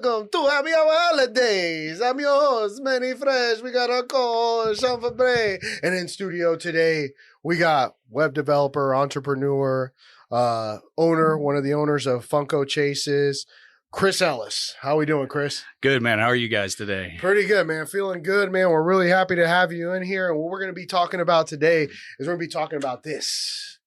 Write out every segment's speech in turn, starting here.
welcome to Happy Hour Holidays. I'm your host, Manny Fresh. We got our call, Sean Fabre. And in studio today, we got web developer, entrepreneur, owner, one of the owners of Funko Chases, Chris Ellis. How we doing, Chris? Good, man. How are you guys today? Pretty good, man. Feeling good, man. We're really happy to have you in here. And what we're going to be talking about today is we're going to be talking about this.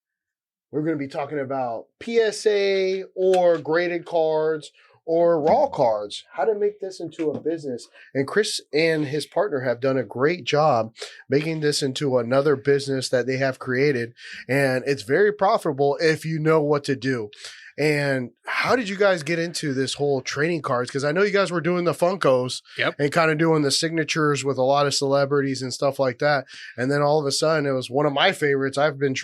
We're going to be talking about PSA or graded cards or raw cards, how to make this into a business. And Chris and his partner have done a great job making this into another business that they have created. And it's very profitable if you know what to do. And how did you guys get into this whole trading cards? Because I know you guys were doing the Funkos and kind of doing the signatures with a lot of celebrities and stuff like that. And then all of a sudden, it was one of my favorites. I've been,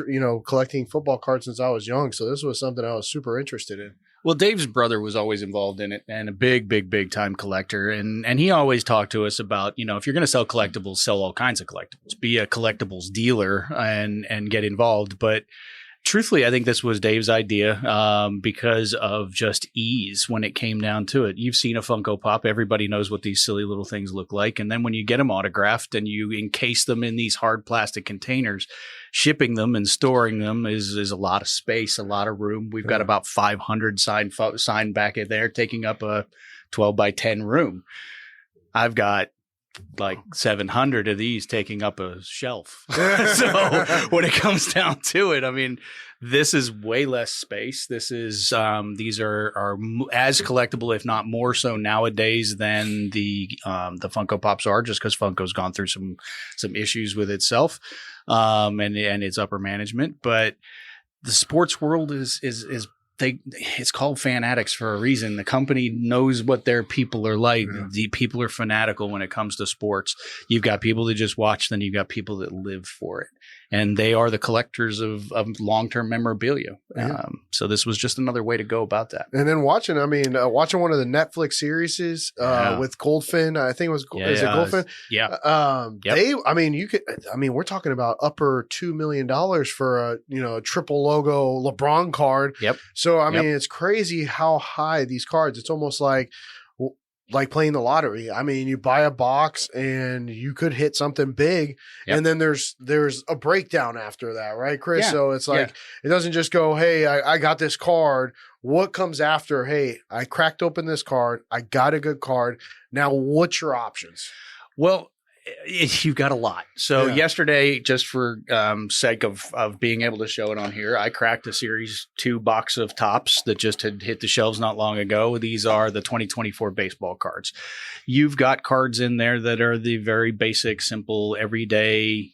collecting football cards since I was young. So this was something I was super interested in. Well, Dave's brother was always involved in it and a big time collector. And he always talked to us about, if you're going to sell collectibles, sell all kinds of collectibles, be a collectibles dealer and get involved. But truthfully, I think this was Dave's idea because of just ease when it came down to it. You've seen a Funko Pop. Everybody knows what these silly little things look like. And then when you get them autographed and you encase them in these hard plastic containers, shipping them and storing them is a lot of space, a lot of room. We've got about 500 signed back in there, taking up a 12 by 10 room. I've got like 700 of these taking up a shelf. So when it comes down to it, I mean, this is way less space. This is these are as collectible, if not more so nowadays than the Funko Pops are, just because Funko's gone through some issues with itself and its upper management. But the sports world is it's called Fan Addicts for a reason. The company knows what their people are like. Yeah. The people are fanatical when it comes to sports. You've got people that just watch, then you've got people that live for it. And they are the collectors of long-term memorabilia. Yeah. So this was just another way to go about that. And then watching one of the Netflix series with Goldfin, I think it was, is it Goldfin? Yeah. Yep. We're talking about upper $2 million for a triple logo LeBron card. Yep. So, it's crazy how high these cards, it's almost like playing the lottery. I mean, you buy a box and you could hit something big. Yep. And then there's a breakdown after that, right, Chris? Yeah. So it's like, It doesn't just go, hey, I got this card. What comes after? Hey, I cracked open this card. I got a good card. Now, what's your options? Well, you've got a lot. So yesterday, just for sake of being able to show it on here, I cracked a Series 2 box of Topps that just had hit the shelves not long ago. These are the 2024 baseball cards. You've got cards in there that are the very basic, simple, everyday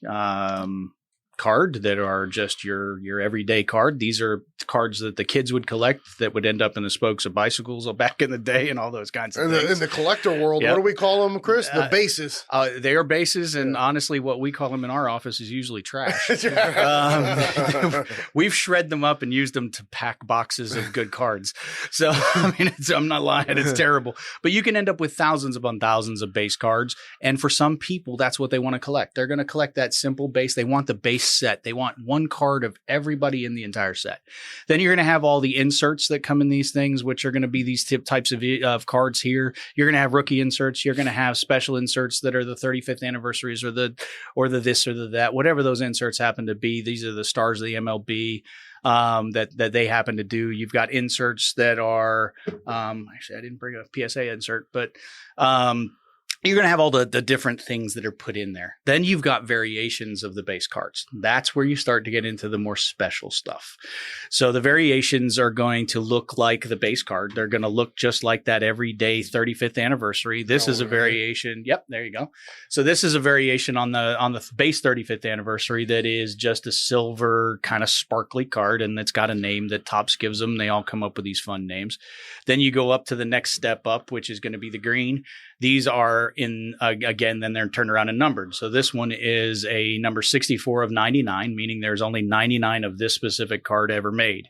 card that are just your everyday card. These are cards that the kids would collect that would end up in the spokes of bicycles back in the day and all those kinds of things. In the collector world, What do we call them, Chris? The bases. They are bases, and honestly, what we call them in our office is usually trash. We've shred them up and used them to pack boxes of good cards. So, I'm not lying. It's terrible. But you can end up with thousands upon thousands of base cards, and for some people, that's what they want to collect. They're going to collect that simple base. They want the base set. They want one card of everybody in the entire set. Then you're going to have all the inserts that come in these things, which are going to be these types of cards here. You're going to have rookie inserts. You're going to have special inserts that are the 35th anniversaries or the this or the that, whatever those inserts happen to be. These are the stars of the MLB that they happen to do. You've got inserts that are actually, I didn't bring a PSA insert, but you're going to have all the different things that are put in there. Then you've got variations of the base cards. That's where you start to get into the more special stuff. So the variations are going to look like the base card. They're going to look just like that everyday 35th anniversary. This is a variation. Yep, there you go. So this is a variation on the base 35th anniversary that is just a silver kind of sparkly card, and it's got a name that Topps gives them. They all come up with these fun names. Then you go up to the next step up, which is going to be the green. These are then they're turned around and numbered. So this one is a number 64 of 99, meaning there's only 99 of this specific card ever made.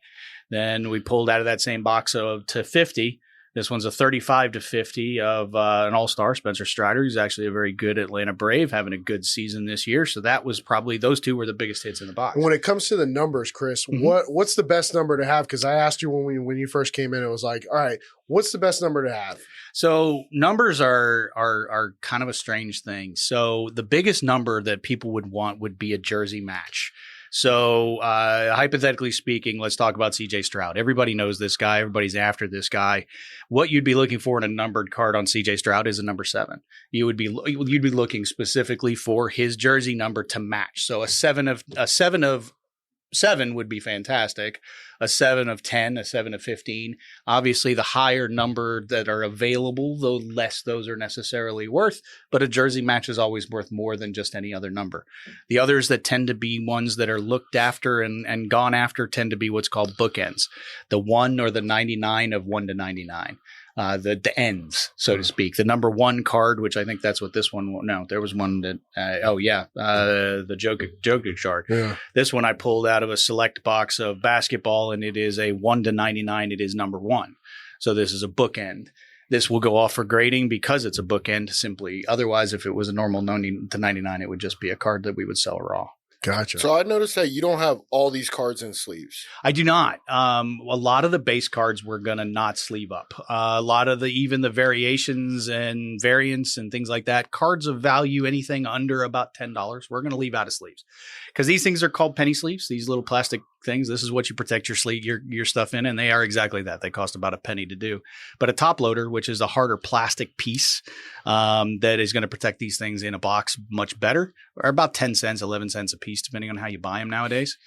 Then we pulled out of that same box to 50. This one's a 35/50 of an all-star, Spencer Strider. He's actually a very good Atlanta Brave, having a good season this year. So that was probably, those two were the biggest hits in the box. When it comes to the numbers, Chris, what's the best number to have? Because I asked you when you first came in, it was like, all right, what's the best number to have? So numbers are kind of a strange thing. So the biggest number that people would want would be a jersey match. So hypothetically speaking, let's talk about CJ Stroud. Everybody knows this guy. Everybody's after this guy. What you'd be looking for in a numbered card on CJ Stroud is a number 7. You'd be looking specifically for his jersey number to match. So a 7 of 7 would be fantastic. A 7 of 10, a 7 of 15. Obviously, the higher number that are available, the less those are necessarily worth. But a jersey match is always worth more than just any other number. The others that tend to be ones that are looked after and gone after tend to be what's called bookends. The 1 or the 99 of 1 to 99. The ends, so to speak. The number 1 card, which I think that's what this one. No, there was one that. The Jokic card. Yeah. This one I pulled out of a select box of basketball, and it is a 1 to 99. It is number 1. So this is a bookend. This will go off for grading because it's a bookend. Simply, otherwise, if it was a normal 90 to 99, it would just be a card that we would sell raw. Gotcha. So I noticed that you don't have all these cards in sleeves. I do not. A lot of the base cards we're going to not sleeve up. A lot of even the variations and variants and things like that, cards of value, anything under about $10, we're going to leave out of sleeves. Because these things are called penny sleeves, these little plastic things. This is what you protect your sleeve, your stuff in, and they are exactly that. They cost about a penny to do. But a top loader, which is a harder plastic piece that is going to protect these things in a box much better, are about 10 cents, 11 cents a piece, depending on how you buy them nowadays.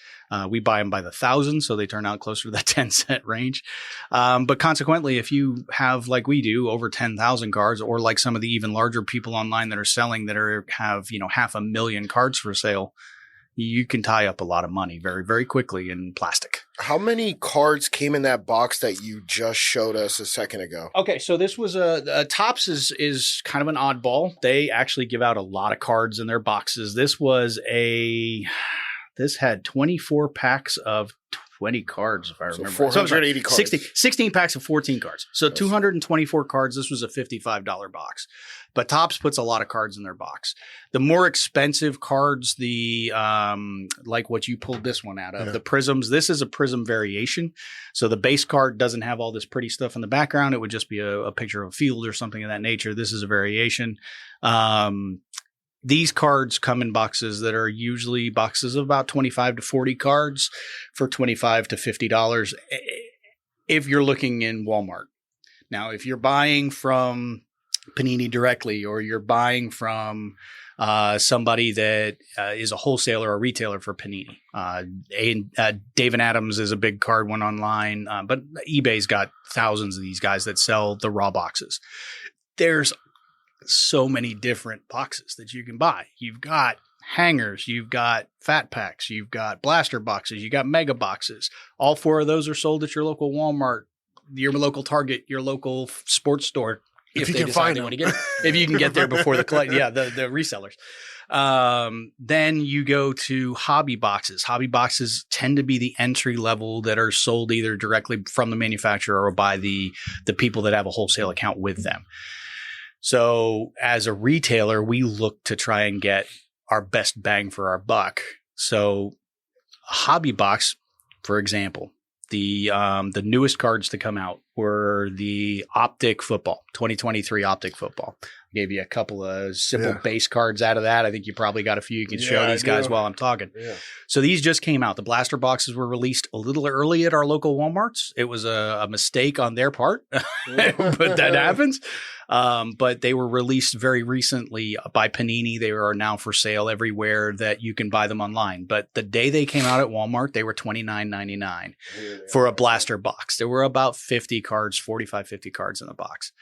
We buy them by the thousand, so they turn out closer to that 10-cent range. But consequently, if you have, like we do, over 10,000 cards, or like some of the even larger people online that are selling that have 500,000 cards for sale, you can tie up a lot of money very, very quickly in plastic. How many cards came in that box that you just showed us a second ago? Okay, so this was Topps is kind of an oddball. They actually give out a lot of cards in their boxes. This had 24 packs of 20 cards, if I remember. 480 cards. 16 packs of 14 cards. So 224 cards. This was a $55 box. But Topps puts a lot of cards in their box. The more expensive cards, like what you pulled this one out of, the prisms, this is a prism variation. So the base card doesn't have all this pretty stuff in the background. It would just be a picture of a field or something of that nature. This is a variation. These cards come in boxes that are usually boxes of about 25 to 40 cards for $25 to $50 if you're looking in Walmart. Now, if you're buying from Panini directly, or you're buying from somebody that is a wholesaler or retailer for Panini. David Adams is a big card one online, but eBay's got thousands of these guys that sell the raw boxes. There's so many different boxes that you can buy. You've got hangers, you've got fat packs, you've got blaster boxes, you got mega boxes. All 4 of those are sold at your local Walmart, your local Target, your local sports store. If you can find them. If you can get there before the resellers. Then you go to hobby boxes. Hobby boxes tend to be the entry level that are sold either directly from the manufacturer or by the people that have a wholesale account with them. So as a retailer, we look to try and get our best bang for our buck. So a hobby box, for example, the newest cards to come out were the Optic Football, 2023 Optic Football. I gave you a couple of simple base cards out of that. I think you probably got a few you can show these guys while I'm talking. Yeah. So these just came out. The blaster boxes were released a little early at our local Walmarts. It was a mistake on their part, but that happens. But they were released very recently by Panini. They are now for sale everywhere that you can buy them online. But the day they came out at Walmart, they were $29.99 for a blaster box. There were about 50 cards, 45, 50 cards in the box.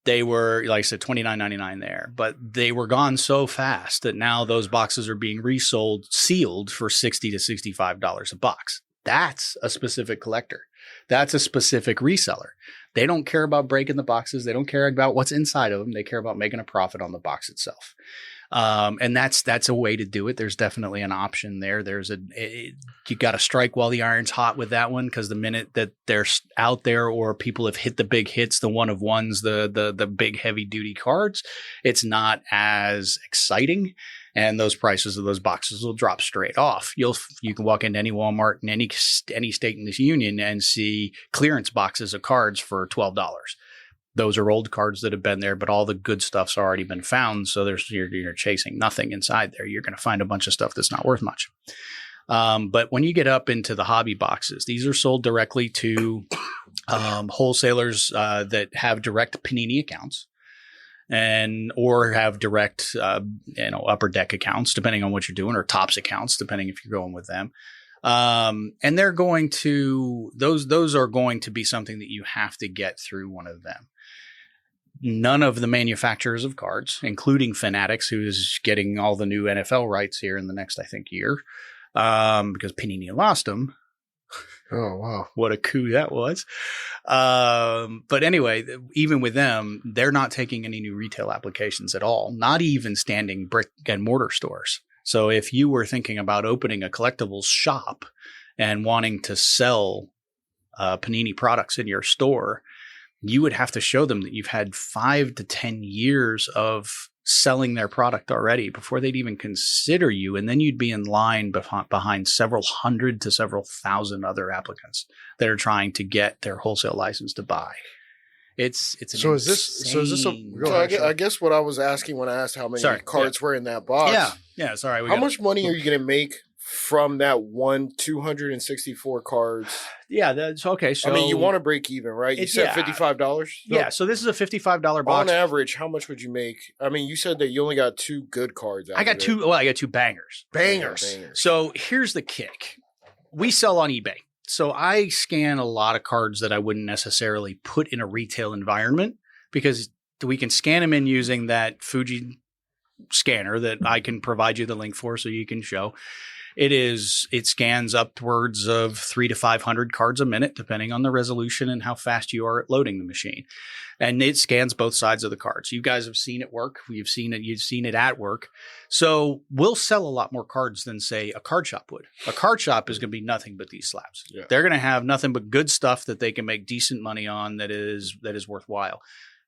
They were, like I said, $29.99 there, but they were gone so fast that now those boxes are being resold, sealed for $60 to $65 a box. That's a specific collector. That's a specific reseller. They don't care about breaking the boxes. They don't care about what's inside of them. They care about making a profit on the box itself. And that's a way to do it. There's definitely an option there. You got to strike while the iron's hot with that one, because the minute that they're out there or people have hit the big hits, the one of ones, the big heavy duty cards, it's not as exciting. And those prices of those boxes will drop straight off. You can walk into any Walmart in any state in this union and see clearance boxes of cards for $12. Those are old cards that have been there, but all the good stuff's already been found. So you're chasing nothing inside there. You're going to find a bunch of stuff that's not worth much. But when you get up into the hobby boxes, these are sold directly to wholesalers that have direct Panini accounts or have direct upper deck accounts, depending on what you're doing, or Tops accounts, depending if you're going with them. And they're going to those are going to be something that you have to get through one of them. None of the manufacturers of cards, including Fanatics, who is getting all the new NFL rights here in the next, I think, year, because Panini lost them. Oh, wow. What a coup that was. But anyway, even with them, they're not taking any new retail applications at all, not even standing brick and mortar stores. So if you were thinking about opening a collectibles shop and wanting to sell Panini products in your store, you would have to show them that you've had 5 to 10 years of selling their product already before they'd even consider you. And then you'd be in line behind several hundred to several thousand other applicants that are trying to get their wholesale license to buy. It's so is this I guess what I was asking when I asked how many cards were in that box. Yeah. Sorry. How much money are you going to make from that 264 cards? Yeah, that's okay. So I mean, you want to break even, right? You said $55. Yeah. So this is a $55 box. On average, how much would you make? I mean, you said that you only got 2 good cards. I got two bangers. Bangers. So here's the kick. We sell on eBay. So I scan a lot of cards that I wouldn't necessarily put in a retail environment, because we can scan them in using that Fuji scanner that I can provide you the link for so you can show. It scans upwards of 300 to 500 cards a minute, depending on the resolution and how fast you are at loading the machine. And it scans both sides of the cards. You guys have seen it work. You've seen it at work. So we'll sell a lot more cards than, say, a card shop would. A card shop is going to be nothing but these slabs. Yeah. They're going to have nothing but good stuff that they can make decent money on that is worthwhile.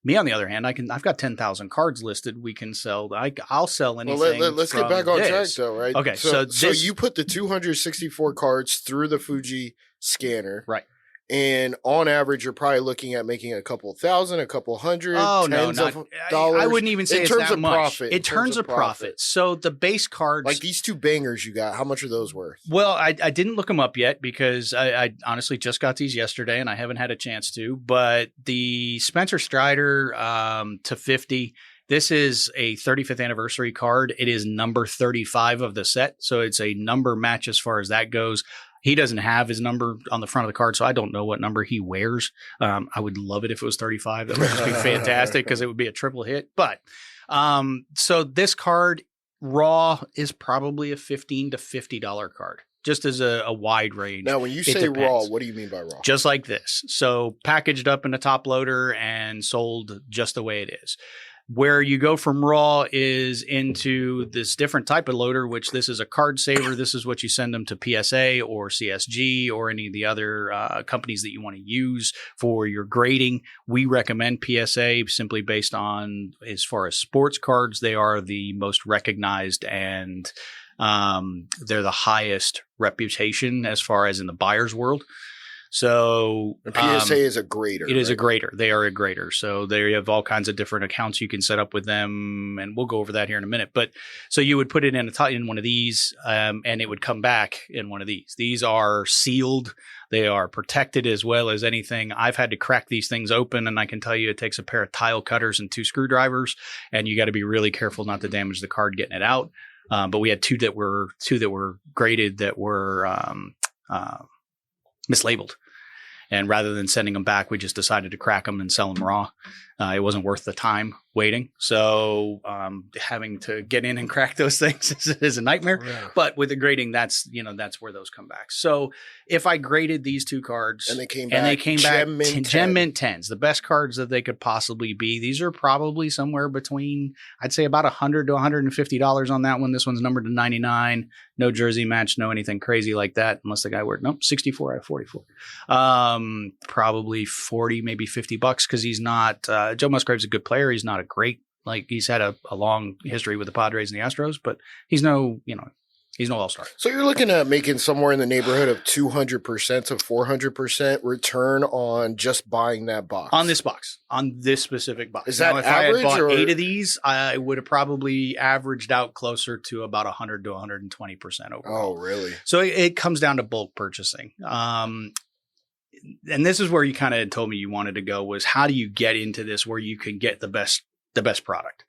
Me, on the other hand, I've got 10,000 cards listed. We can sell. I'll sell anything. Well, let's get back on track, though, right? Okay, so you put the 264 cards through the Fuji scanner, right? And on average, you're probably looking at making a couple thousand, a couple hundred, tens of dollars. I wouldn't even say in it's terms that of much. profit. In terms of profit. So the base cards, like these 2 bangers you got, how much are those worth? Well, I didn't look them up yet because I honestly just got these yesterday and I haven't had a chance to. But the Spencer Strider to 50. This is a 35th anniversary card. It is number 35 of the set. So it's a number match as far as that goes. He doesn't have his number on the front of the card, so I don't know what number he wears. I would love it if it was 35. That would just be fantastic because it would be a triple hit. But so this card raw is probably a $15 to $50 card, just as a wide range. Now, when you say raw, what do you mean by raw? Just like this. So packaged up in a top loader and sold just the way it is. Where you go from raw is into this different type of loader, which this is a card saver. This is what you send them to PSA or CSG or any of the other companies that you want to use for your grading. We recommend PSA simply based on, as far as sports cards, they are the most recognized and they're the highest reputation as far as in the buyer's world. So the PSA is a grader. It is a grader. They are a grader. So they have all kinds of different accounts you can set up with them, and we'll go over that here in a minute. But so you would put it in one of these, and it would come back in one of these. These are sealed. They are protected as well as anything. I've had to crack these things open, and I can tell you it takes a pair of tile cutters and 2 screwdrivers, and you got to be really careful not to damage the card getting it out. But we had two that were graded that were mislabeled. And rather than sending them back, we just decided to crack them and sell them raw. It wasn't worth the time waiting. So having to get in and crack those things is a nightmare. Yeah. But with the grading, that's where those come back. So if I graded these two cards and they came back Gem Mint 10s, the best cards that they could possibly be. These are probably somewhere between, I'd say about $100 to $150 on that one. This one's numbered to 99. No jersey match, no anything crazy like that, unless the guy worked. Nope, 64 out of 44. Probably 40, maybe $50 because he's not. Joe Musgrave's a good player. He's not a great, like, he's had a long history with the Padres and the Astros, but he's no all-star. So you're looking at making somewhere in the neighborhood of 200% to 400% return on just buying that box. On this box, on this specific box. Is that now, if average? I had bought 8 of these, I would have probably averaged out closer to about 100 to 120% overall. Oh, really? So it comes down to bulk purchasing. And this is where you kind of told me you wanted to go, was how do you get into this where you can get the best product?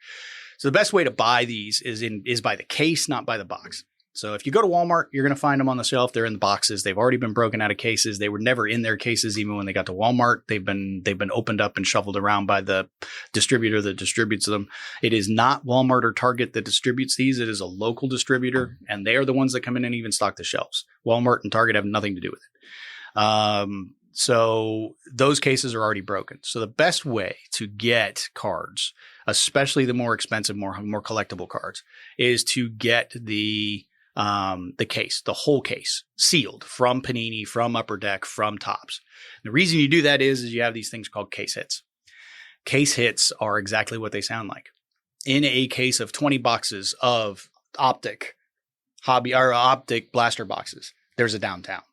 So the best way to buy these is by the case, not by the box. So if you go to Walmart, you're going to find them on the shelf. They're in the boxes. They've already been broken out of cases. They were never in their cases even when they got to Walmart. They've been opened up and shuffled around by the distributor that distributes them. It is not Walmart or Target that distributes these. It is a local distributor, and they are the ones that come in and even stock the shelves. Walmart and Target have nothing to do with it. So those cases are already broken. So the best way to get cards, especially the more expensive, more collectible cards, is to get the case, the whole case, sealed from Panini, from Upper Deck, from Topps. The reason you do that is you have these things called case hits. Case hits are exactly what they sound like. In a case of 20 boxes of optic blaster boxes, there's a downtown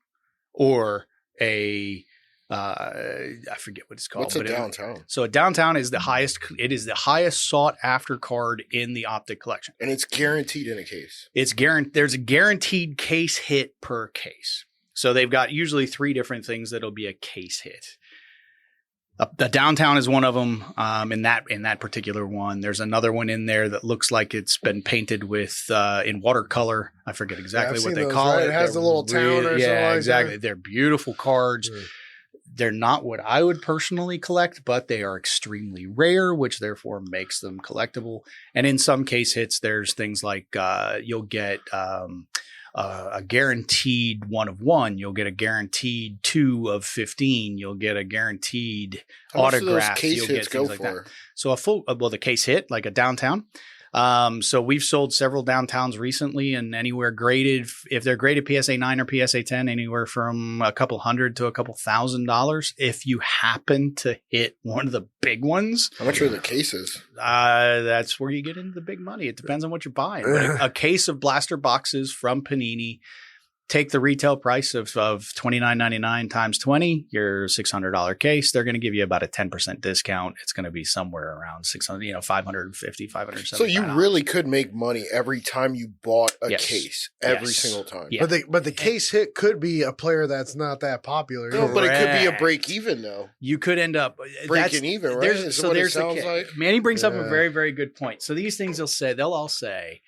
or a I forget what it's called. What's a downtown? So a downtown is the highest. It is the highest sought after card in the optic collection, and it's guaranteed in a case. It's guaranteed. There's a guaranteed case hit per case. So they've got usually 3 different things that'll be a case hit. The downtown is one of them. In that particular one, there's another one in there that looks like it's been painted with in watercolor. I forget exactly what they call it. It has a little town or something. Yeah, like exactly. That. They're beautiful cards. Mm. They're not what I would personally collect, but they are extremely rare, which therefore makes them collectible. And in some case hits, there's things like you'll get a guaranteed 1 of 1. You'll get a guaranteed 2 of 15. You'll get a guaranteed autograph. You'll get things like that. So the case hit, like a downtown. So we've sold several downtowns recently, and anywhere graded, if they're graded PSA 9 or PSA 10, anywhere from a couple $100 to a couple $1,000. If you happen to hit one of the big ones. How much are the cases? That's where you get into the big money. It depends on what you're buying. But a case of blaster boxes from Panini, take the retail price of $29.99 times 20, your $600 case. They're going to give you about a 10% discount. It's going to be somewhere around $600, $550, $570. So you really could make money every time you bought a case, every single time. Yeah. But the case hit could be a player that's not that popular. No, but it could be a break even though. You could end up breaking even, right? There's like. Manny brings up a very, very good point. So these things they'll all say,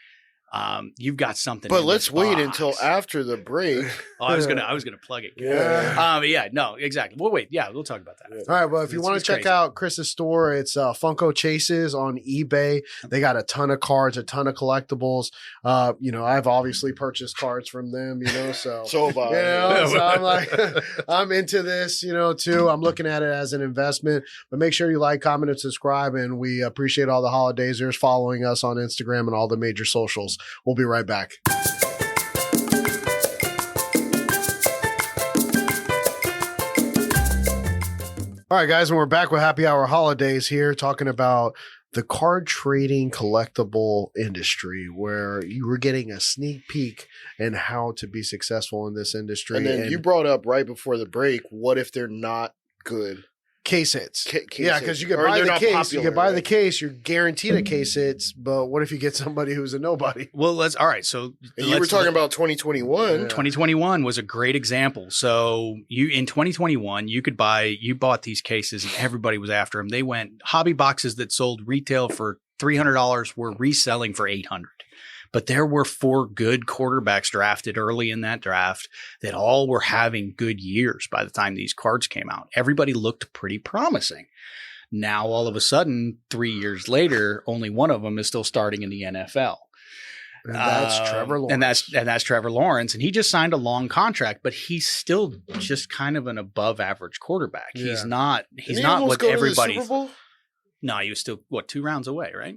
you've got something. But let's wait until after the break. I was gonna plug it. Yeah. No, exactly. We'll wait. Yeah, we'll talk about that. All right. Well, if you want to check out Chris's store, it's Funko Chases on eBay. They got a ton of cards, a ton of collectibles. I've obviously purchased cards from them. So have I. So I'm like, I'm into this. Too. I'm looking at it as an investment. But make sure you like, comment, and subscribe. And we appreciate all the holidays. There's following us on Instagram and all the major socials. We'll be right back. All right, guys, and we're back with Happy Hour Holidays here, talking about the card trading collectible industry, where you were getting a sneak peek in how to be successful in this industry. And then you brought up right before the break, what if they're not good? Case hits. Yeah, because you can buy the case. Popular, you can buy the case. You're guaranteed a case hits. But what if you get somebody who's a nobody? Well, all right. So you were talking about 2021. 2021 was a great example. So in 2021, you bought these cases and everybody was after them. They went hobby boxes that sold retail for $300 were reselling for $800. But there were 4 good quarterbacks drafted early in that draft that all were having good years by the time these cards came out. Everybody looked pretty promising. Now, all of a sudden, 3 years later, only one of them is still starting in the NFL. And that's Trevor Lawrence. And that's Trevor Lawrence. And he just signed a long contract, but he's still just kind of an above average quarterback. Yeah. He's not Didn't he what almost go to the everybody's. Super Bowl? No, he was still 2 rounds away, right?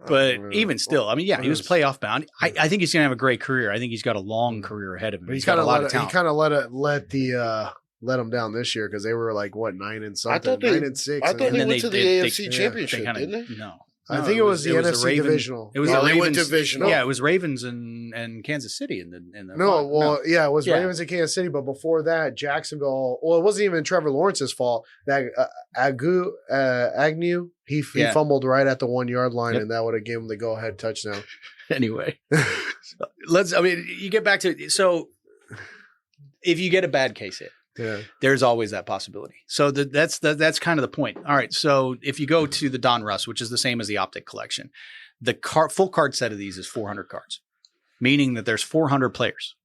But even still, I mean, yeah, he was playoff bound. I think he's going to have a great career. I think he's got a long career ahead of him. But He's got a lot of talent. He kind of let them down this year because they were like 9 and something, 9 and 6. I thought and they then went to the AFC Championship, didn't they? No. I think it was the NFC divisional. It was No, the they went Ravens. divisional. Yeah, it was Ravens and Kansas City in the Yeah, it was Yeah. Ravens and Kansas City, but before that, Jacksonville. Well, it wasn't even Trevor Lawrence's fault. That Agnew, he fumbled right at the 1 yard line, and that would have given him the go ahead touchdown. Anyway, you get back to so if you get a bad case hit. Yeah, there's always that possibility. So that's kind of the point. All right. So if you go to the Don Russ, which is the same as the Optic collection, the full card set of these is 400 cards, meaning that there's 400 players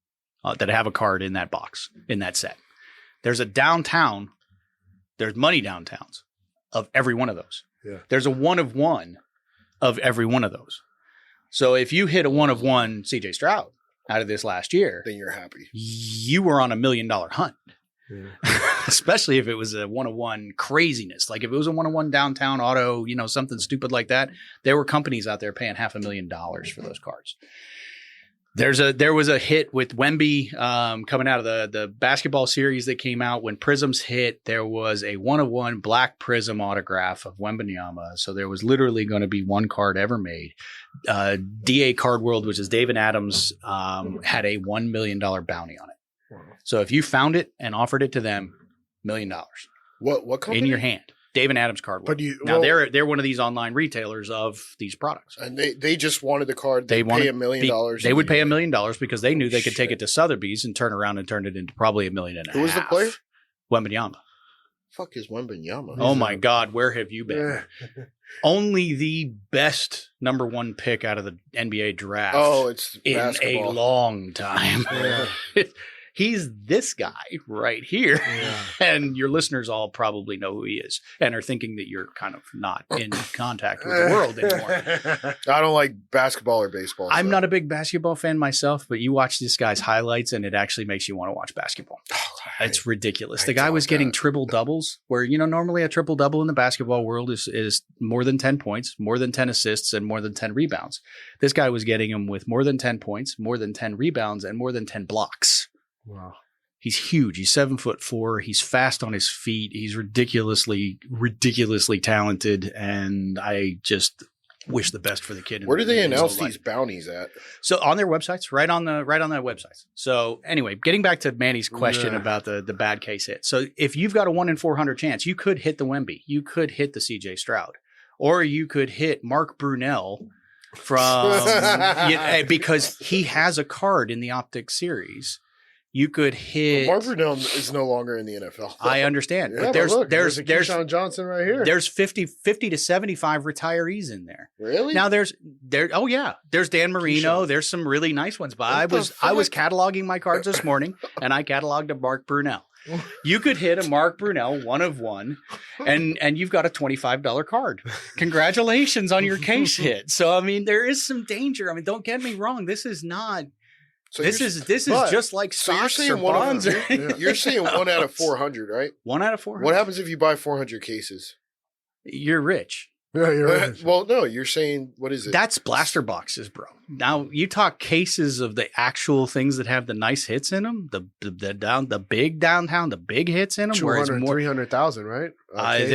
that have a card in that box, in that set. There's money downtowns of every one of those. Yeah. There's a 1 of 1 of every one of those. So if you hit a 1 of 1 CJ Stroud out of this last year, Then you're happy. you were on $1 million hunt. yeah. Especially if it was a 1 of 1 craziness. Like if it was a 1 of 1 downtown auto, something stupid like that, there were companies out there paying $500,000 for those cards. There was a hit with Wemby coming out of the basketball series that came out when Prisms hit. There was a 1 of 1 black Prism autograph of Wembanyama. So there was literally going to be 1 card ever made. DA Card World, which is David Adams, had a $1 million bounty on it. So if you found it and offered it to them, $1 million. What company? In your hand. David Adams Card World. They're one of these online retailers of these products. And they just wanted the card. They pay $1 million. They would pay $1 million because they knew they could take it to Sotheby's and turn around and turn it into probably $1.5 million. Who was the player? Wembanyama. Fuck is Wembanyama? Oh my God, where have you been? Only the best number 1 pick out of the NBA draft. Oh, it's in basketball. a long time. Yeah. He's this guy right here. Yeah. And your listeners all probably know who he is and are thinking that you're kind of not in contact with the world anymore. I don't like basketball or baseball. I'm not a big basketball fan myself, but you watch this guy's highlights and it actually makes you want to watch basketball. It's ridiculous. The guy was getting triple doubles where, normally a triple double in the basketball world is more than 10 points, more than 10 assists, and more than 10 rebounds. This guy was getting them with more than 10 points, more than 10 rebounds, and more than 10 blocks. Wow. He's huge. He's 7'4". He's fast on his feet. He's ridiculously talented. And I just wish the best for the kid. Where do they announce these bounties at? So on their websites, right on their websites. So anyway, getting back to Manny's question about the bad case hit. So if you've got a 1 in 400 chance, you could hit the Wemby. You could hit the CJ Stroud, or you could hit Mark Brunell from because he has a card in the Optic series. You could hit. Mark Brunell is no longer in the NFL. I understand, Yeah, but there's Keyshawn Johnson right here. There's 50 to 75 retirees in there. Really? Now there's Dan Marino. There's some really nice ones. But I was cataloging my cards this morning, and I cataloged a Mark Brunell. You could hit a Mark Brunell 1 of 1, and you've got a $25 card. Congratulations on your case hit. So I mean, there is some danger. I mean, don't get me wrong. This is not. So this is just like stocks or bonds. You're saying 1 out of 400, right? 1 out of 400. What happens if you buy 400 cases? You're rich. Yeah, you're right. Well, no, you're saying, what is it? That's blaster boxes, bro. Now you talk cases of the actual things that have the nice hits in them, the big downtown, the big hits in them, where it's more 300,000, right? I'm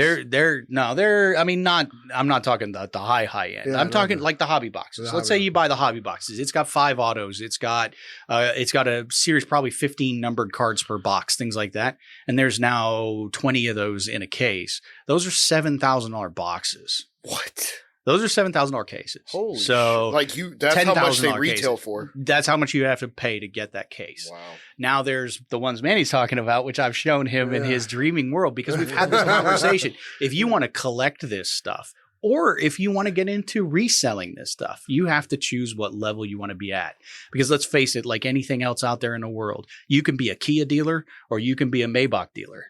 not talking the high end. Yeah, I'm talking like the hobby boxes. Let's say you buy the hobby boxes. It's got 5 autos. It's got a series, probably 15 numbered cards per box, things like that. And there's now 20 of those in a case. Those are $7,000 boxes. What? Those are $7,000 cases. Holy so shit. That's how much they retail cases. for. That's how much you have to pay to get that case. Wow. Now there's the ones Manny's talking about, which I've shown him in his dreaming world, because we've had this conversation. If you want to collect this stuff, Or if you want to get into reselling this stuff, you have to choose what level you want to be at. Because let's face it, like anything else out there in the world, you can be a Kia dealer or you can be a Maybach dealer.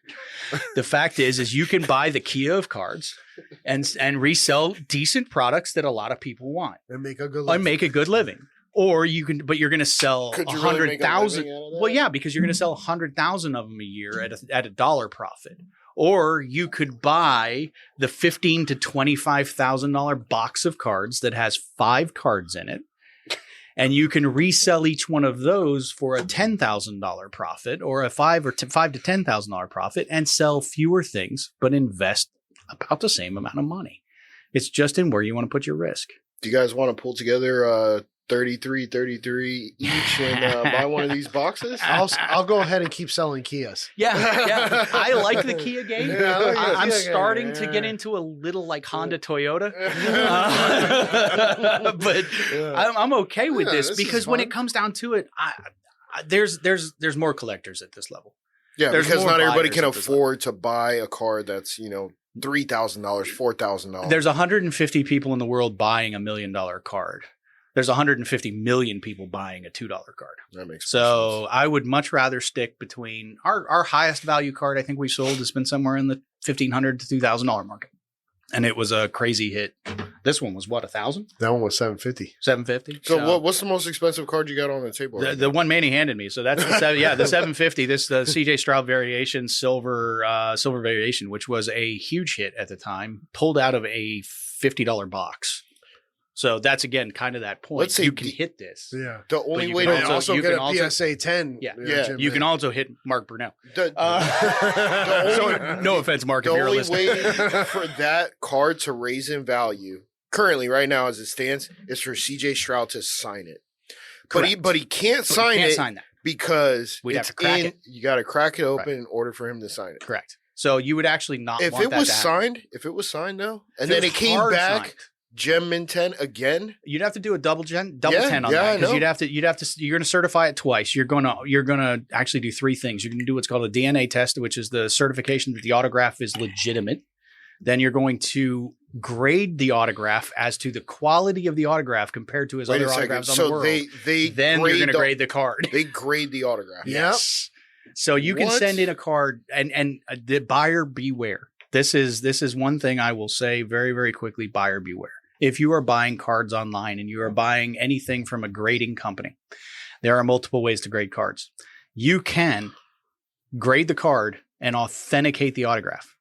The fact is you can buy the Kia of cards and resell decent products that a lot of people want. And make a good living. Or you can, but you're going to sell 100,000. Well, yeah, because you're going to sell 100,000 of them a year at a dollar profit. Or you could buy the $15,000 to $25,000 box of cards that has 5 cards in it, and you can resell each one of those for a $10,000 profit, or a $5,000 to $10,000 profit, and sell fewer things, but invest about the same amount of money. It's just in where you want to put your risk. Do you guys want to pull together 33 each and buy one of these boxes? I'll go ahead and keep selling Kias. Yeah. I like the Kia game. I'm starting to get into a little like Honda Toyota. But I'm okay with this because when it comes down to it, there's more collectors at this level. Yeah, because not everybody can afford to buy a card that's, $3,000, $4,000. There's 150 people in the world buying $1 million card. There's 150 million people buying a $2 card. That makes so sense. I would much rather stick between our highest value card I think we sold has been somewhere in the $1,500 to $2,000 market. And it was a crazy hit. This one was what, 1,000? That one was $750. $750. So what's the most expensive card you got on the table? The one Manny handed me. So that's the $750. This the CJ Stroud variation silver variation, which was a huge hit at the time, pulled out of a $50 box. So that's again kind of that point. Let's say you can hit this. Yeah. The only way to also get a PSA 10. Yeah. You can also hit Mark Brunell. So no offense, Mark, the if you're only listening. way for that card to raise in value currently, right now, as it stands, is for CJ Stroud to sign it. But he can't sign that because we'd have to crack it. You got to crack it open in order for him to sign it. Correct. So you would actually not. If want it that was to signed, though, and then it came back. Signed. Gem Min 10 again. You'd have to do a double 10 on that because you're going to certify it twice. You're going to actually do 3 things. You're going to do what's called a DNA test, which is the certification that the autograph is legitimate. Then you're going to grade the autograph as to the quality of the autograph compared to his other autographs on the world. Then you're going to grade the card. They grade the autograph. Yes. So you can send in a card and the buyer beware. This is one thing I will say very, very quickly, buyer beware. If you are buying cards online and you are buying anything from a grading company, there are multiple ways to grade cards. You can grade the card and authenticate the autograph.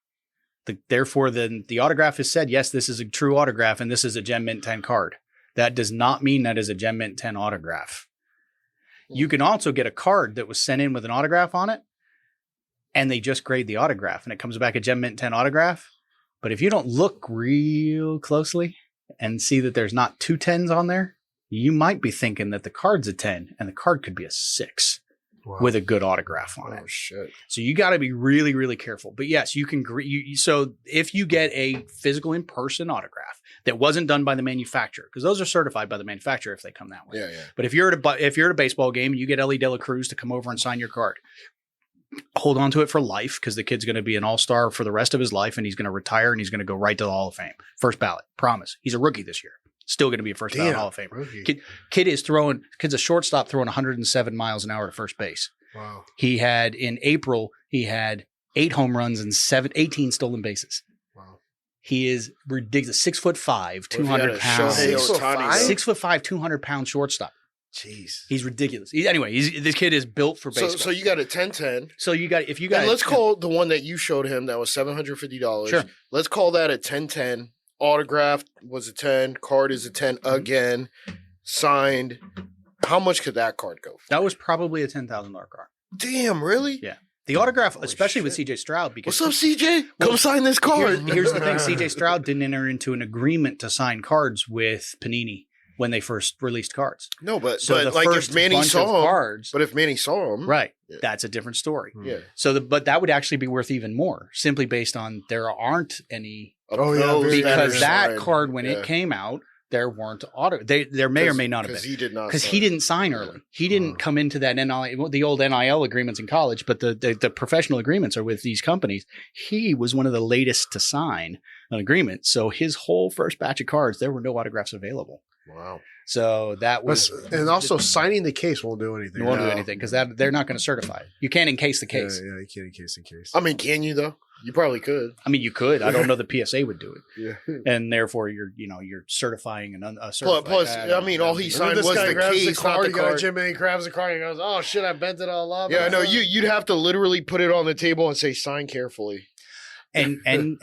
Therefore, the autograph is said, yes, this is a true autograph and this is a Gem Mint 10 card. That does not mean that is a Gem Mint 10 autograph. You can also get a card that was sent in with an autograph on it and they just grade the autograph and it comes back a Gem Mint 10 autograph. But if you don't look real closely and see that there's not 2 10s on there, you might be thinking that the card's a 10 and the card could be a 6 with a good autograph on it. Oh, shit. So you got to be really, really careful. But yes, you can. So if you get a physical in-person autograph that wasn't done by the manufacturer, because those are certified by the manufacturer if they come that way. Yeah, yeah. But if you're at a baseball game and you get Ellie De La Cruz to come over and sign your card, hold on to it for life because the kid's going to be an all-star for the rest of his life and he's going to retire and he's going to go right to the Hall of Fame. First ballot. Promise. He's a rookie this year. Still going to be a first ballot Hall of Famer. Kid's a shortstop throwing 107 miles an hour at first base. Wow. In April, he had 8 home runs and 18 stolen bases. Wow. He is ridiculous. 6'5", 200 pounds. 6'5", 200 pound shortstop. Jeez. He's ridiculous. This kid is built for baseball. So you got a 10-10. So if you got, and let's call the one that you showed him that was $750. Sure. Let's call that a 10-10. Autograph was a 10. Card is a 10 again. Signed. How much could that card go for? That was probably a $10,000 card. Damn, really? Yeah. The autograph, especially with CJ Stroud, because what's up, CJ? Come sign this card. Here's the thing: CJ Stroud didn't enter into an agreement to sign cards with Panini when they first released cards. No, but like if Manny saw him, if Manny saw him, right? Yeah. That's a different story. Yeah. But that would actually be worth even more, simply based on there aren't any. Because that card when it came out there weren't there may or may not have been. Because he did not. Because he didn't sign early. He didn't come into that the old NIL agreements in college, but the professional agreements are with these companies. He was one of the latest to sign an agreement. So his whole first batch of cards, there were no autographs available. Wow. So that was, and also signing the case won't do anything. It won't do anything because they're not going to certify it. You can't encase the case. Yeah, you can't encase the case. I mean, can you though? You probably could. I mean, you could. I don't know the PSA would do it. Yeah, and therefore you're certifying an uncertified. Plus, I mean, all he signed was the case, not the card. Jimmy grabs the card and goes, "Oh shit, I bent it all up." Yeah, no, you'd have to literally put it on the table and say, "Sign carefully." And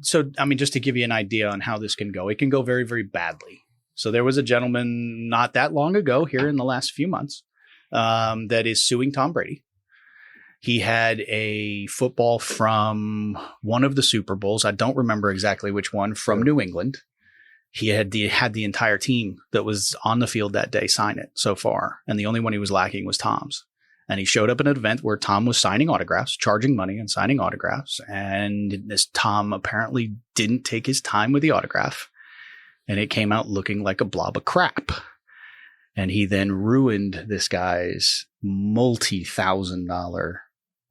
so, I mean, just to give you an idea on how this can go, it can go very, very badly. So there was a gentleman not that long ago here in the last few months that is suing Tom Brady. He had a football from one of the Super Bowls. I don't remember exactly which one, from New England. He had the entire team that was on the field that day sign it so far. And the only one he was lacking was Tom's. And he showed up at an event where Tom was signing autographs, charging money and signing autographs. And this Tom apparently didn't take his time with the autograph. And it came out looking like a blob of crap. And he then ruined this guy's multi-$1,000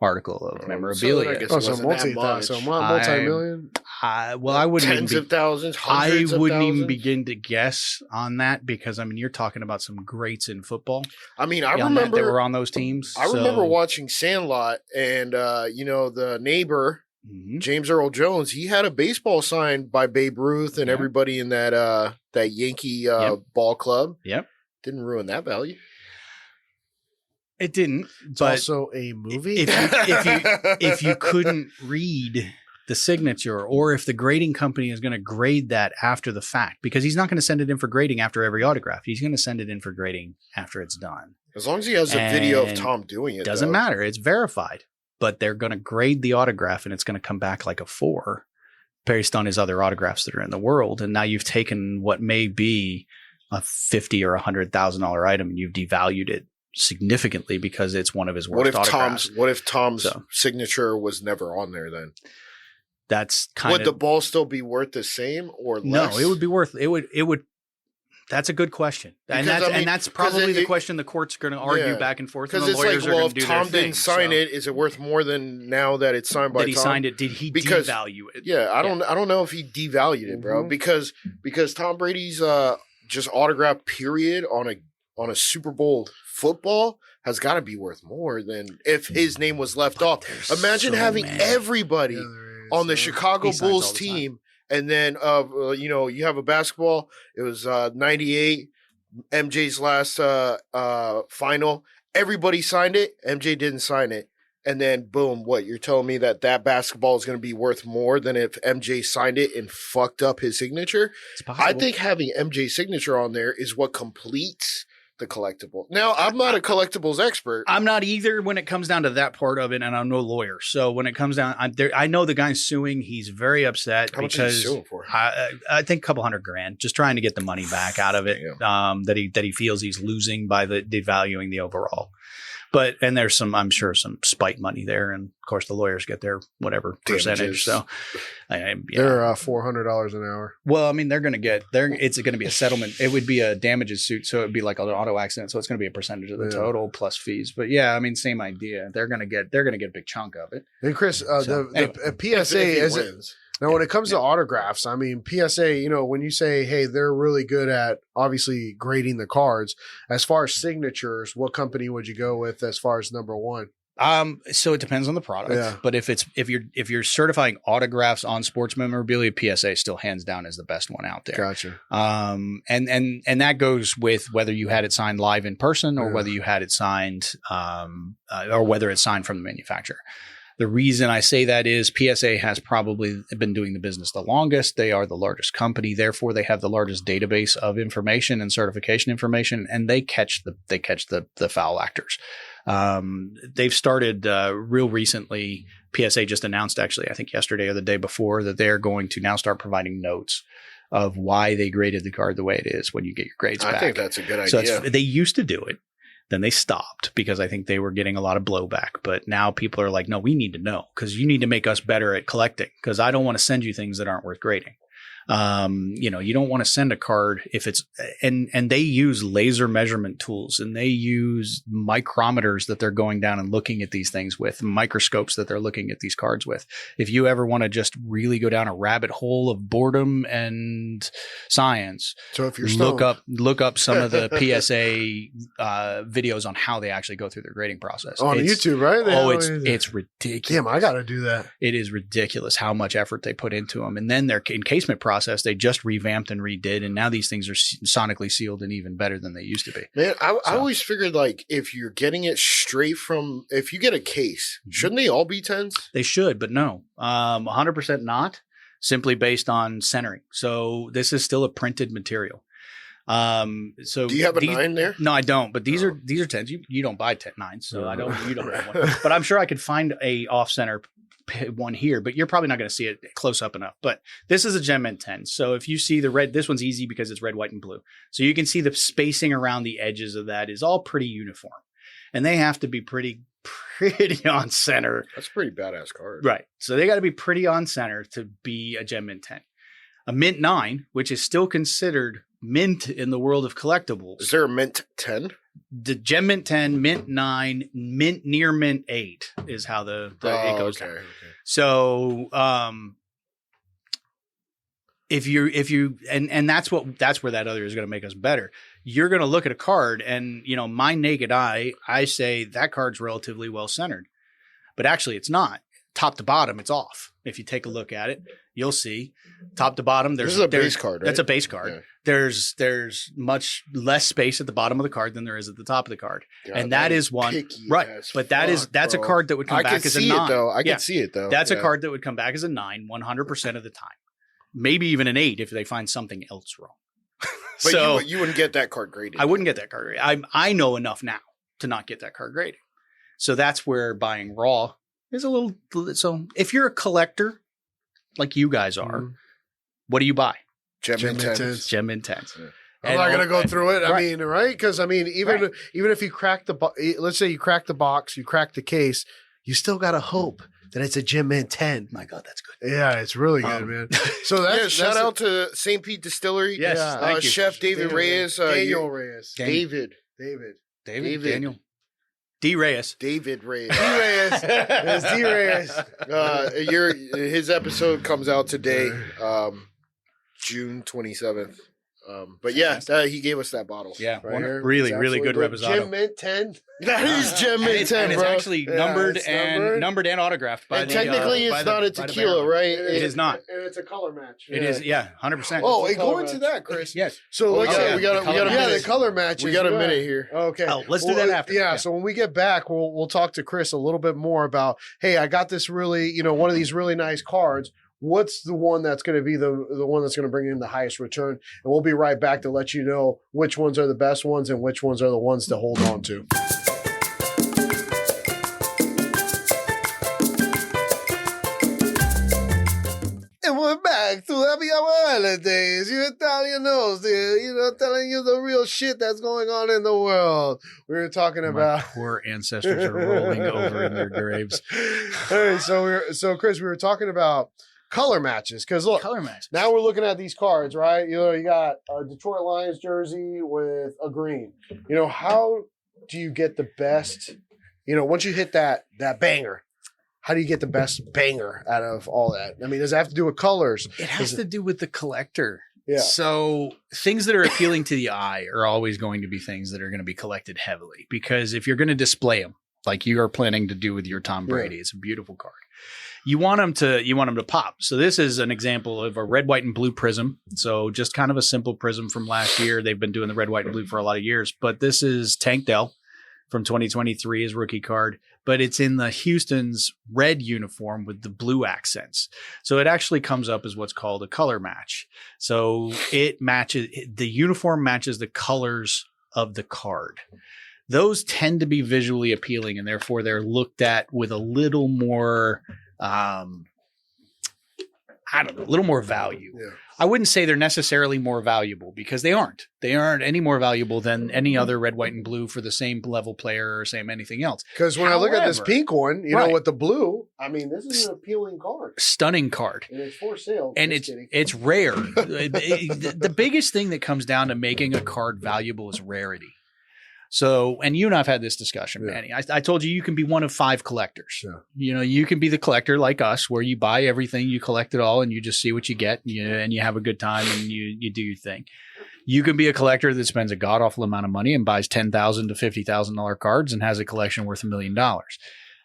article of memorabilia. So multi-million. Well, I wouldn't tens of thousands. I wouldn't even begin to guess on that because I mean you're talking about some greats in football. I mean, I remember they were on those teams. I remember watching Sandlot, and the neighbor James Earl Jones. He had a baseball signed by Babe Ruth and everybody in that Yankee ball club. Yep, didn't ruin that value. It didn't. It's but also a movie. If you couldn't read the signature, or if the grading company is going to grade that after the fact, because he's not going to send it in for grading after every autograph. He's going to send it in for grading after it's done. As long as he has a video of Tom doing it. Doesn't matter. It's verified. But they're going to grade the autograph and it's going to come back like a 4 based on his other autographs that are in the world. And now you've taken what may be a $50,000 or $100,000 item and you've devalued it significantly because it's one of his worst autographs. What if Tom's signature was never on there then? That's kind of. Would the ball still be worth the same or less? No, it would be worth it would. That's a good question, and that's probably the question the court's going to argue back and forth. Because it's like, well, if Tom didn't sign it, is it worth more than now that it's signed by Tom? Did he signed it? Did he devalue it? Yeah, I don't know if he devalued it, bro. Because Tom Brady's just autograph period on a Super Bowl football has got to be worth more than if his name was left off. Imagine having everybody on the Chicago Bulls team. And then, you have a basketball. It was 98, MJ's last final. Everybody signed it. MJ didn't sign it. And then, boom, what? You're telling me that basketball is going to be worth more than if MJ signed it and fucked up his signature? It's possible. I think having MJ's signature on there is what completes the collectible. Now, I'm not a collectibles expert. I'm not either when it comes down to that part of it, and I'm no lawyer. So when it comes down, I know the guy's suing. He's very upset because much is he suing for? I think a couple $100,000, just trying to get the money back out of it. That he feels he's losing by the devaluing the overall. But and there's I'm sure some spite money there, and of course the lawyers get their whatever percentage. So they're $400 an hour. Well, I mean it's going to be a settlement. It would be a damages suit, so it'd be like an auto accident. So it's going to be a percentage of the total plus fees. But yeah, I mean same idea. They're going to get a big chunk of it. And Chris, the PSA is. Now, when it comes to autographs, I mean, PSA, when you say, hey, they're really good at obviously grading the cards, as far as signatures, what company would you go with as far as number one? So it depends on the product, but if you're certifying autographs on sports memorabilia, PSA still hands down is the best one out there. Gotcha. And that goes with whether you had it signed live in person or whether you had it signed, or whether it's signed from the manufacturer. The reason I say that is PSA has probably been doing the business the longest. They are the largest company. Therefore, they have the largest database of information and certification information, and they catch the foul actors. They've started real recently. PSA just announced, actually, I think yesterday or the day before, that they're going to now start providing notes of why they graded the card the way it is when you get your grades back. I think that's a good idea. So they used to do it. Then they stopped because I think they were getting a lot of blowback. But now people are like, no, we need to know because you need to make us better at collecting because I don't want to send you things that aren't worth grading. You don't want to send a card if it's, and they use laser measurement tools, and they use micrometers that they're going down and looking at these things with, microscopes that they're looking at these cards with. If you ever want to just really go down a rabbit hole of boredom and science, So if you're look up some of the PSA videos on how they actually go through their grading process on YouTube, right? It's ridiculous. Damn, I got to do that. It is ridiculous how much effort they put into them. And then their encasement process, they just revamped and redid. And now these things are sonically sealed and even better than they used to be. Man, I always figured like if you're getting it straight from, if you get a case, shouldn't they all be 10s? They should, but no, 100% not, simply based on centering. So this is still a printed material. So do you have a 9 there? No, I don't. But these are 10s. You don't buy 9s, so I don't. You don't have one. But I'm sure I could find a off center one here, but you're probably not going to see it close up enough. But this is a Gem Mint 10. So if you see the red, this one's easy because it's red, white, and blue. So you can see the spacing around the edges of that is all pretty uniform, and they have to be pretty on center. That's a pretty badass card, right? So they got to be pretty on center to be a Gem Mint 10. A Mint 9, which is still considered mint in the world of collectibles. Is there a Mint 10? The Gem Mint 10, Mint 9, Mint near Mint 8 is how it goes down. Okay. So if you and that's where that other is going to make us better. You're going to look at a card and, my naked eye, I say that card's relatively well centered, but actually it's not. Top to bottom, it's off. If you take a look at it, you'll see top to bottom. This is a base card, right? That's a base card. Yeah. There's much less space at the bottom of the card than there is at the top of the card. God, and that is one, right? But that's a card that would come back as a 9. I can see it though. That's a card that would come back as a 9 100% of the time. Maybe even an 8 if they find something else wrong. But so you wouldn't get that card graded. I wouldn't get that card graded. I know enough now to not get that card graded. So that's where buying raw is a little. So if you're a collector like you guys are, what do you buy? Gem Mint 10s. Gem Mint 10s. Yeah. I'm not gonna go through it. I mean, right? Because even if you crack let's say you crack the box, you crack the case, you still gotta hope that it's a Gem Mint 10. My God, that's good. Yeah, it's really good, man. So that's shout out to St. Pete Distillery. Yes, thank you. Chef David Reyes. Daniel Reyes. David. Daniel. D. Reyes. David Reyes. D. Reyes. It's D. Reyes. His episode comes out today, June 27th. But yeah, he gave us that bottle. Yeah, right here. really good Reposado. Gem Mint 10. That is Gem Mint 10, and bro. it's actually numbered and autographed by and technically it's not a tequila, right? It is not. And it's a color match. It is, 100%. Oh, and go into that, Chris. Yes. So we got a minute. The color match. We got a minute here. Okay. Oh, let's do that after. Yeah. So when we get back, we'll talk to Chris a little bit more about, hey, I got this really, one of these really nice cards. What's the one that's going to be the one that's going to bring in the highest return? And we'll be right back to let you know which ones are the best ones and which ones are the ones to hold on to. And we're back to Happy Hour Holidays. Your Italian knows, telling you the real shit that's going on in the world. We were talking about my poor ancestors are rolling over in their graves. Hey, so Chris, we were talking about color matches, because look, now we're looking at these cards, right? You got a Detroit Lions jersey with a green. How do you get the best? Once you hit that banger, how do you get the best banger out of all that? I mean, does it have to do with colors? It has to do with the collector. Yeah. So things that are appealing to the eye are always going to be things that are going to be collected heavily, because if you're going to display them like you are planning to do with your Tom Brady, it's a beautiful card. You want them to pop. So this is an example of a red, white, and blue prism. So just kind of a simple prism from last year. They've been doing the red, white, and blue for a lot of years. But this is Tank Dell from 2023, his rookie card. But it's in the Houston's red uniform with the blue accents. So it actually comes up as what's called a color match. So the uniform matches the colors of the card. Those tend to be visually appealing, and therefore they're looked at with a little more I don't know, a little more value. Yeah. I wouldn't say they're necessarily more valuable because they aren't. They aren't any more valuable than any other red, white, and blue for the same level player or same anything else. Because when I look at this However, pink one, you know, right. with the blue, I mean, this is an appealing card. Stunning card. And it's for sale. And it's rare. The biggest thing that comes down to making a card valuable is rarity. So, and you and I've had this discussion, Manny. I told you can be one of 5 collectors. Yeah. You know, you can be the collector like us, where you buy everything, you collect it all, and you just see what you get, and you have a good time, and you do your thing. You can be a collector that spends a god awful amount of money and buys $10,000 to $50,000 cards and has a collection worth $1 million.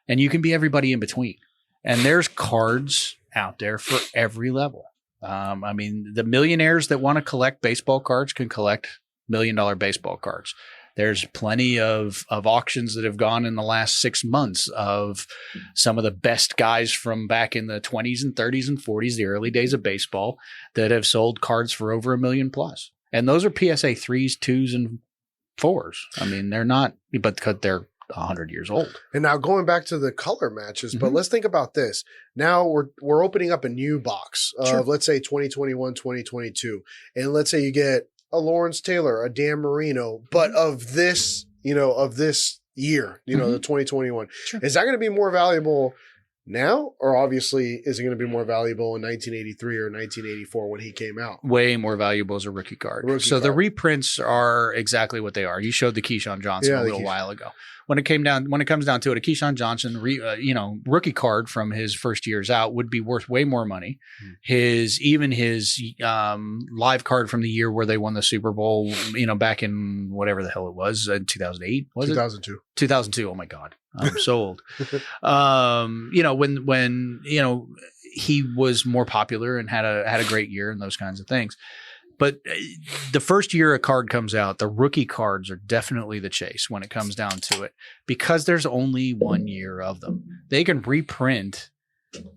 And you can be everybody in between. And there's cards out there for every level. I mean, the millionaires that want to collect baseball cards can collect $1 million baseball cards. There's plenty of auctions that have gone in the last 6 months of some of the best guys from back in the 20s and 30s and 40s, the early days of baseball, that have sold cards for over $1 million plus. And those are PSA 3s, 2s, and 4s. I mean, they're not, but because they're 100 years old. And now going back to the color matches, but let's think about this. Now we're opening up a new box of, let's say, 2021, 2022. And let's say you get a Lawrence Taylor, a Dan Marino, but of this, of this year, the 2021. Sure. Is that going to be more valuable now? Or obviously, is it going to be more valuable in 1983 or 1984 when he came out? Way more valuable as a rookie card. The reprints are exactly what they are. You showed the Keyshawn Johnson a little while ago. When it comes down to it, a Keyshawn Johnson, rookie card from his first years out would be worth way more money. His live card from the year where they won the Super Bowl, back in whatever the hell it was, 2008, was 2002. it? 2002. Oh my God, I'm so old. When he was more popular and had a great year and those kinds of things. But the first year a card comes out, the rookie cards are definitely the chase when it comes down to it, because there's only 1 year of them. They can reprint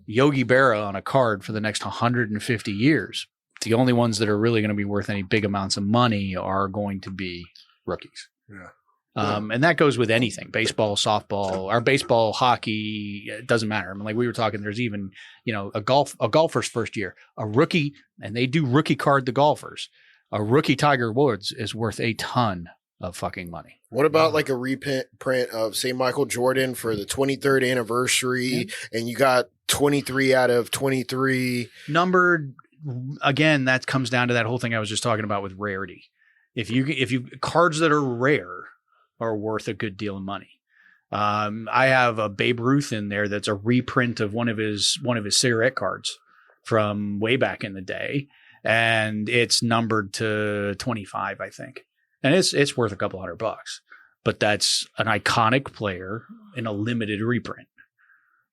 Yogi Berra on a card for the next 150 years. The only ones that are really going to be worth any big amounts of money are going to be rookies. Yeah. And that goes with anything, baseball, softball, or baseball, hockey. It doesn't matter. I mean, like we were talking, there's even, a golfer's first year, a rookie, and they do rookie card the golfers. A rookie Tiger Woods is worth a ton of fucking money. What about like a reprint of, say, Michael Jordan for the 23rd anniversary, and you got 23 out of 23 numbered? Again, that comes down to that whole thing I was just talking about with rarity. If you cards that are rare are worth a good deal of money. I have a Babe Ruth in there that's a reprint of one of his cigarette cards from way back in the day, and it's numbered to 25, I think, and it's worth a couple $100. But that's an iconic player in a limited reprint.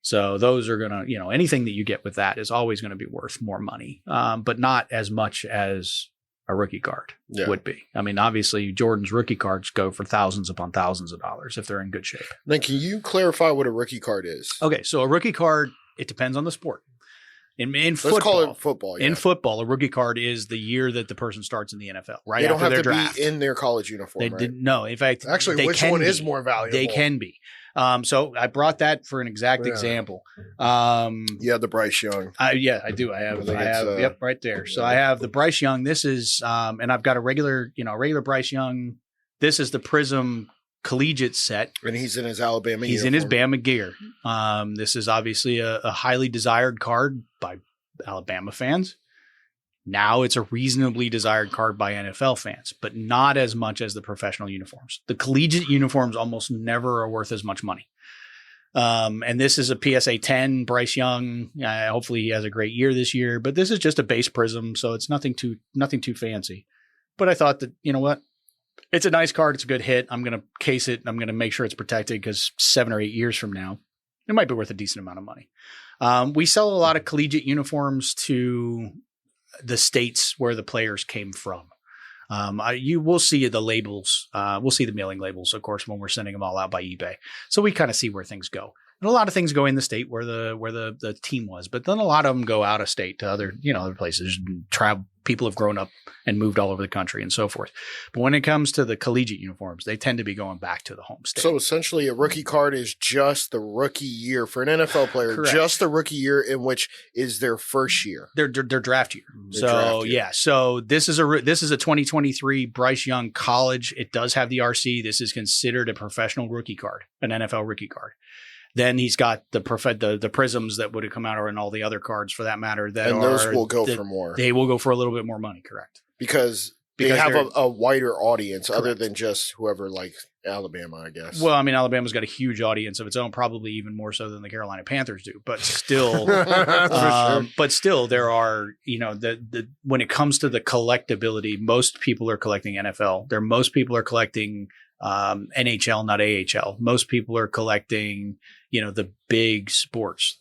So those are gonna, anything that you get with that is always going to be worth more money, but not as much as a rookie card would be. I mean, obviously Jordan's rookie cards go for thousands upon thousands of dollars if they're in good shape. Then can you clarify what a rookie card is? Okay. So a rookie card, it depends on the sport. In football, let's call it football. Yeah. In football, a rookie card is the year that the person starts in the NFL, right? They don't have to draft. be in their college uniform, right? No, in fact, actually, which one is more valuable? They can be. So I brought that for an exact example. The Bryce Young. I do. I have right there. So I have the Bryce Young. This is, and I've got a regular Bryce Young. This is the Prism collegiate set. And he's in his Alabama He's in his Bama gear. This is obviously a highly desired card by Alabama fans. Now it's a reasonably desired card by NFL fans, but not as much as the professional uniforms. The collegiate uniforms almost never are worth as much money. And this is a PSA 10 Bryce Young. Hopefully he has a great year this year, but this is just a base Prism, so it's nothing too fancy. But I thought that, you know what? It's a nice card. It's a good hit. I'm going to case it. I'm going to make sure it's protected because 7 or 8 years from now, it might be worth a decent amount of money. We sell a lot of collegiate uniforms to the states where the players came from. You will see the labels. We'll see the mailing labels, of course, when we're sending them all out by eBay. So we kind of see where things go. And a lot of things go in the state where the team was, but then a lot of them go out of state to other places. Travel. People have grown up and moved all over the country and so forth. But when it comes to the collegiate uniforms, they tend to be going back to the home state. So essentially a rookie card is just the rookie year for an NFL player, Correct. just the rookie year in which is their first year. Their draft year. Their draft year. Yeah. So this is a 2023 Bryce Young college. It does have the RC. This is considered a professional rookie card, an NFL rookie card. Then he's got the prisms that would have come out, and all the other cards for that matter. Those will go for more. They will go for a little bit more money, correct? Because they have a wider audience, correct, other than just whoever likes Alabama, I guess. Well, I mean, Alabama's got a huge audience of its own, probably even more so than the Carolina Panthers do. But still, there are, when it comes to the collectability, most people are collecting NFL. Most people are collecting NHL, not AHL. Most people are collecting, the big sports.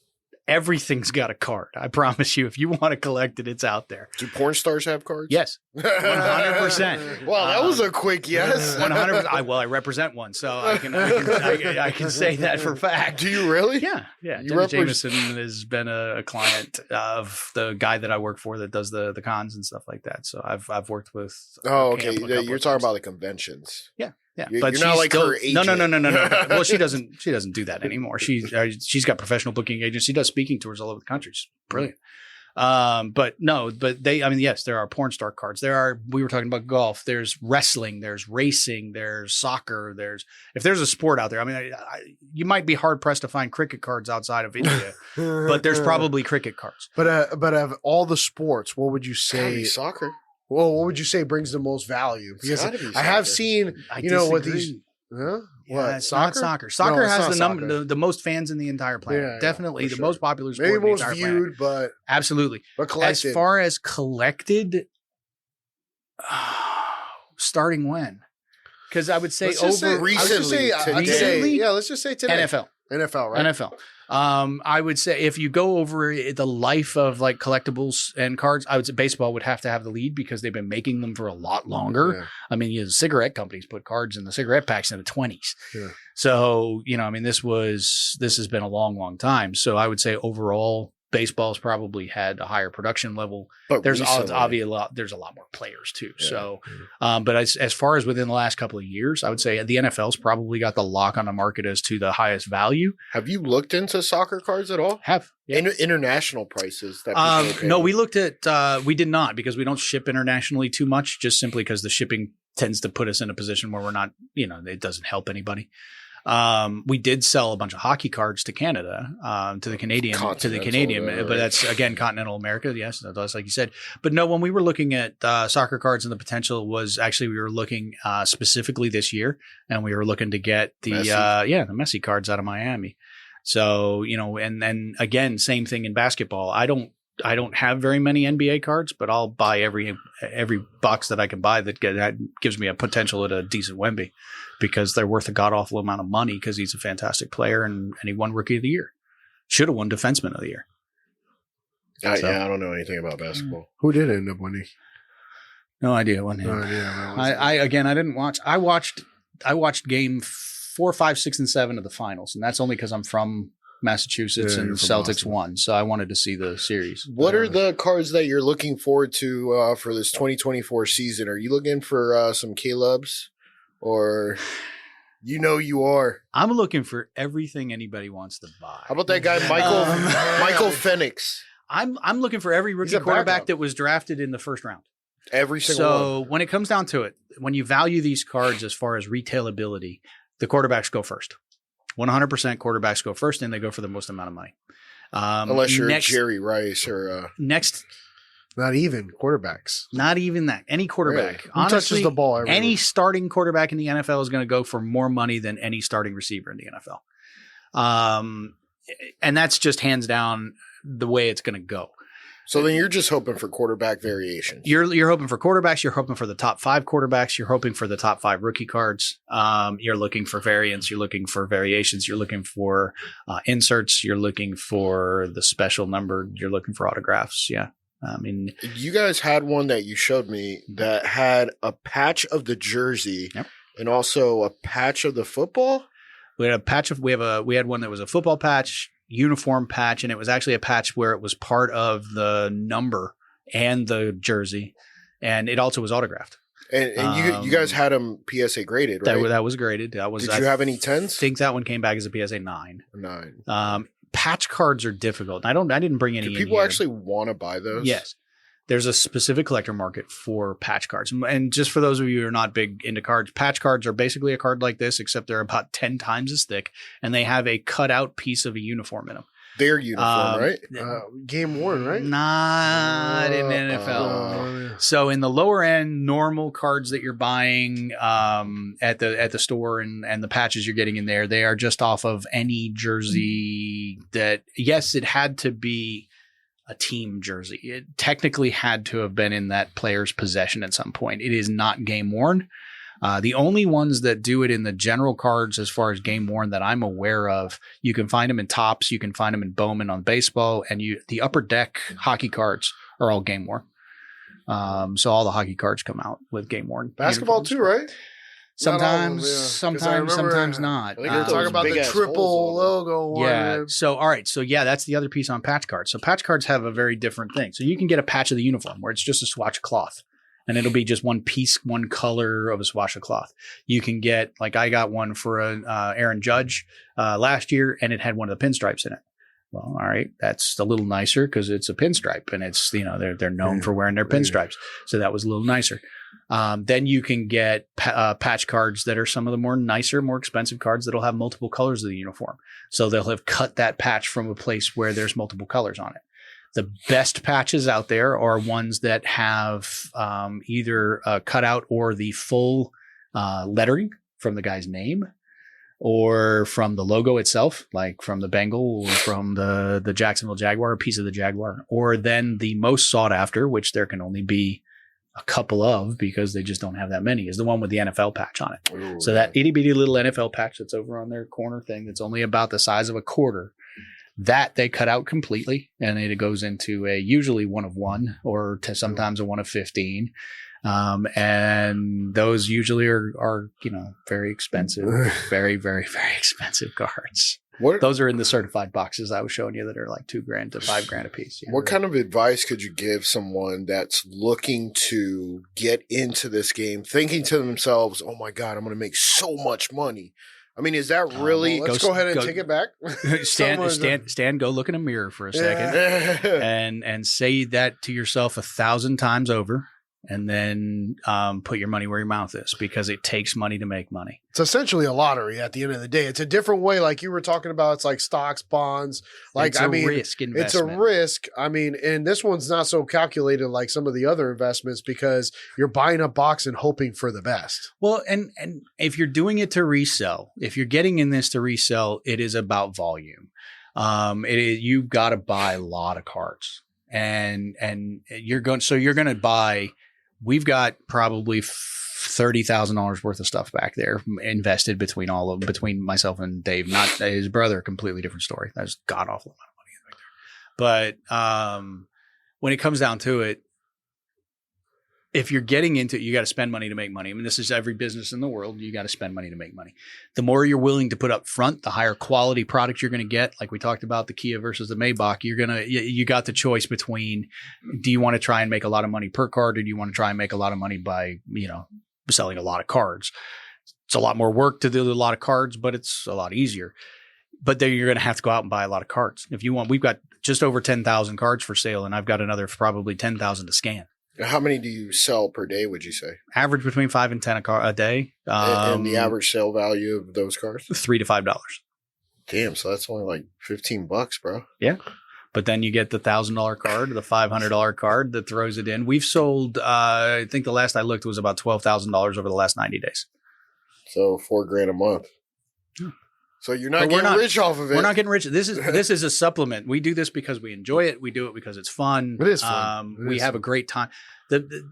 Everything's got a card. I promise you, if you want to collect it, it's out there. Do porn stars have cards? Yes. 100%. Wow, that was a quick yes. 100%. I represent one, so I can say that for fact. Do you really? Yeah. Dennis Jameson has been a client of the guy that I work for that does the cons and stuff like that. So I've worked with. Oh, okay. You're talking about the conventions. Yeah. Yeah, but you're not like her agent. No. Well, she doesn't do that anymore. She's got professional booking agents. She does speaking tours all over the country. It's brilliant. Yes, there are porn star cards. We were talking about golf. There's wrestling. There's racing. There's soccer. If there's a sport out there, you might be hard pressed to find cricket cards outside of India, but there's probably cricket cards. But of all the sports, what would you say? Soccer. Well, what would you say brings the most value? Because I have seen, with these. Huh? Yeah, it's not soccer. Soccer has the most fans in the entire planet. Yeah, definitely the most popular sport. Maybe in the most entire viewed, planet. but absolutely. But collected. As far as collected, starting when? Because I would say recently. Yeah, let's just say today. NFL, right? NFL. I would say if you go over the life of like collectibles and cards, I would say baseball would have to have the lead because they've been making them for a lot longer. Yeah. I mean, cigarette companies put cards in the cigarette packs in the 20s. Yeah. So, this has been a long, long time. So I would say overall, baseball's probably had a higher production level. But there's obviously there's a lot more players too. Yeah. So, but as far as within the last couple of years, I would say the NFL's probably got the lock on the market as to the highest value. Have you looked into soccer cards at all? Have. Yeah. International prices that no, we looked at we did not because we don't ship internationally too much, just simply because the shipping tends to put us in a position where we're not, it doesn't help anybody. We did sell a bunch of hockey cards to Canada, to the Canadian, but that's again, continental America. Yes, that's like you said. But no, when we were looking at soccer cards and the potential was actually, we were looking specifically this year, and we were looking to get the Messi cards out of Miami. So, and then again, same thing in basketball. I don't have very many NBA cards, but I'll buy every box that I can buy that gives me a potential at a decent Wemby, because they're worth a god awful amount of money because he's a fantastic player and he won Rookie of the Year. Should have won Defenseman of the Year. I don't know anything about basketball. Who did end up winning? No idea when. I didn't watch. I watched game 4, 5, 6, and 7 of the finals, and that's only because I'm from Massachusetts and Celtics Boston. Won, so I wanted to see the series. What are the cards that you're looking forward to for this 2024 season? Are you looking for some Caleb's, or you are? I'm looking for everything anybody wants to buy. How about that guy Michael Phoenix? I'm looking for every rookie quarterback that was drafted in the first round. Every single one. So when it comes down to it, when you value these cards as far as retailability, the quarterbacks go first. 100% quarterbacks go first, and they go for the most amount of money. Unless you're Jerry Rice or next. Not even quarterbacks. Not even that. Any quarterback. Really? Who touches the ball everywhere? Any starting quarterback in the NFL is going to go for more money than any starting receiver in the NFL. And that's just hands down the way it's going to go. So then you're just hoping for quarterback variations. You're hoping for quarterbacks. You're hoping for the top 5 quarterbacks. You're hoping for the top 5 rookie cards. You're looking for variants. You're looking for variations. You're looking for inserts. You're looking for the special number. You're looking for autographs. Yeah. I mean, you guys had one that you showed me that had a patch of the jersey and also a patch of the football. We had a patch of we had one that was a football patch, uniform patch, and it was actually a patch where it was part of the number and the jersey, and it also was autographed. And you guys had them PSA graded, right? That was graded. That was. Did you have any 10s? I think that one came back as a PSA 9. 9. Patch cards are difficult. I didn't bring any. Do people actually want to buy those? Yes. There's a specific collector market for patch cards. And just for those of you who are not big into cards, patch cards are basically a card like this, except they're about 10 times as thick, and they have a cutout piece of a uniform in them. Their uniform, right? Game worn, right? Not in NFL. So in the lower end, normal cards that you're buying at the store and the patches you're getting in there, they are just off of any jersey that, yes, it had to be a team jersey. It technically had to have been in that player's possession at some point. It is not game worn. The only ones that do it in the general cards as far as game worn that I'm aware of, you can find them in Topps, you can find them in Bowman on baseball, and the upper deck hockey cards are all game worn. So all the hockey cards come out with game worn. Basketball too, right? Sometimes not. Talk about the triple logo one. Yeah. So, all right. So, yeah, that's the other piece on patch cards. So, patch cards have a very different thing. So, you can get a patch of the uniform where it's just a swatch of cloth, and it'll be just one piece, one color of a swatch of cloth. You can get, like, I got one for Aaron Judge last year, and it had one of the pinstripes in it. Well, all right, that's a little nicer because it's a pinstripe, and it's, they're known for wearing their pinstripes. So that was a little nicer. Then you can get patch cards that are some of the more nicer, more expensive cards that'll have multiple colors of the uniform. So they'll have cut that patch from a place where there's multiple colors on it. The best patches out there are ones that have either a cutout or the full lettering from the guy's name, or from the logo itself, like from the Bengal or from the Jacksonville Jaguar, a piece of the Jaguar, or then the most sought after, which there can only be a couple of because they just don't have that many, is the one with the NFL patch on it. Ooh, so that itty bitty little NFL patch that's over on their corner thing that's only about the size of a quarter, that they cut out completely, and it goes into a usually 1 of 1 or sometimes a 1 of 15. And those usually are very expensive, very, very, very expensive cards. Those are in the certified boxes I was showing you that are like $2,000 to $5,000 a piece. What kind of advice could you give someone that's looking to get into this game, thinking to themselves, "Oh my God, I'm going to make so much money"? I mean, is that really? Let's go ahead and take it back. Stand. Go look in a mirror for a second, and say that to yourself 1,000 times over. And then put your money where your mouth is, because it takes money to make money. It's essentially a lottery at the end of the day. It's a different way, like you were talking about. It's like stocks, bonds. Like it's a risk investment. It's a risk. I mean, and this one's not so calculated like some of the other investments because you're buying a box and hoping for the best. Well, and if you're doing it to resell, if you're getting in this to resell, it is about volume. You've got to buy a lot of cards, and you're going to buy. We've got probably $30,000 worth of stuff back there invested between myself and Dave. Not his brother, completely different story. That's god awful amount of money back there. But when it comes down to it, if you're getting into it, you got to spend money to make money. I mean, this is every business in the world. You got to spend money to make money. The more you're willing to put up front, the higher quality product you're going to get. Like we talked about the Kia versus the Maybach, you got the choice between, do you want to try and make a lot of money per card, or do you want to try and make a lot of money by, selling a lot of cards? It's a lot more work to do a lot of cards, but it's a lot easier. But then you're going to have to go out and buy a lot of cards. If you want, we've got just over 10,000 cards for sale, and I've got another probably 10,000 to scan. How many do you sell per day, would you say? Average between 5 and 10 a day. And the average sale value of those cards? $3 to $5. Damn, so that's only like $15, bro. Yeah. But then you get the $1,000 card, the $500 card that throws it in. We've sold, I think the last I looked was about $12,000 over the last 90 days. So $4,000 a month. Yeah. So you're not getting rich off of it. We're not getting rich. This is a supplement. We do this because we enjoy it. We do it because it's fun. It is fun. We have a great time.